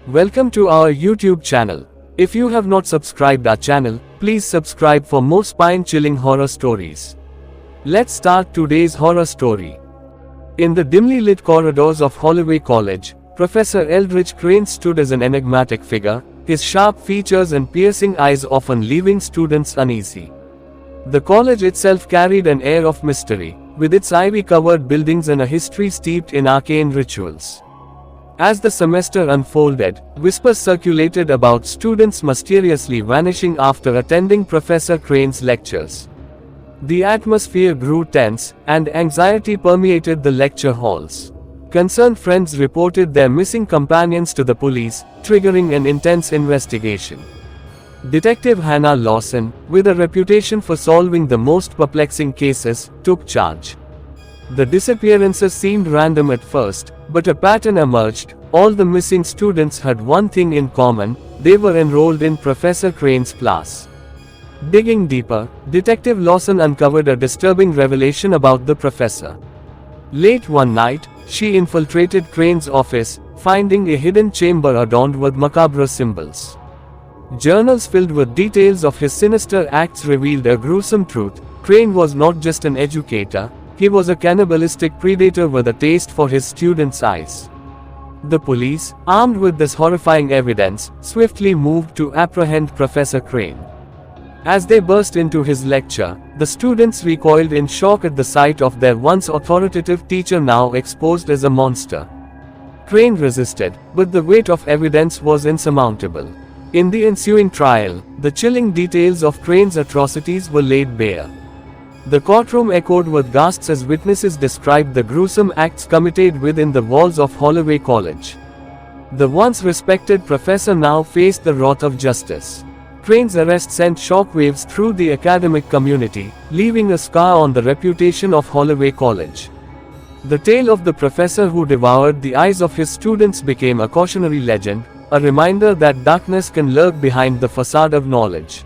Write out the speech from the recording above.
Welcome to our YouTube channel. If you have not subscribed our channel, please subscribe for more spine-chilling horror stories. Let's start today's horror story. In the dimly lit corridors of Holloway College, Professor Eldridge Crane stood as an enigmatic figure, his sharp features and piercing eyes often leaving students uneasy. The college itself carried an air of mystery, with its ivy-covered buildings and a history steeped in arcane rituals. As the semester unfolded, whispers circulated about students mysteriously vanishing after attending Professor Crane's lectures. The atmosphere grew tense, and anxiety permeated the lecture halls. Concerned friends reported their missing companions to the police, triggering an intense investigation. Detective Hannah Lawson, with a reputation for solving the most perplexing cases, took charge. The disappearances seemed random at first, but a pattern emerged. All the missing students had one thing in common: they were enrolled in Professor Crane's class. Digging deeper, Detective Lawson uncovered a disturbing revelation about the professor. Late one night, she infiltrated Crane's office, finding a hidden chamber adorned with macabre symbols. Journals filled with details of his sinister acts revealed a gruesome truth: Crane was not just an educator, he was a cannibalistic predator with a taste for his students' eyes. The police, armed with this horrifying evidence, swiftly moved to apprehend Professor Crane. As they burst into his lecture, the students recoiled in shock at the sight of their once authoritative teacher now exposed as a monster. Crane resisted, but the weight of evidence was insurmountable. In the ensuing trial, the chilling details of Crane's atrocities were laid bare. The courtroom echoed with gasps as witnesses described the gruesome acts committed within the walls of Holloway College. The once respected professor now faced the wrath of justice. Crane's arrest sent shockwaves through the academic community, leaving a scar on the reputation of Holloway College. The tale of the professor who devoured the eyes of his students became a cautionary legend, a reminder that darkness can lurk behind the facade of knowledge.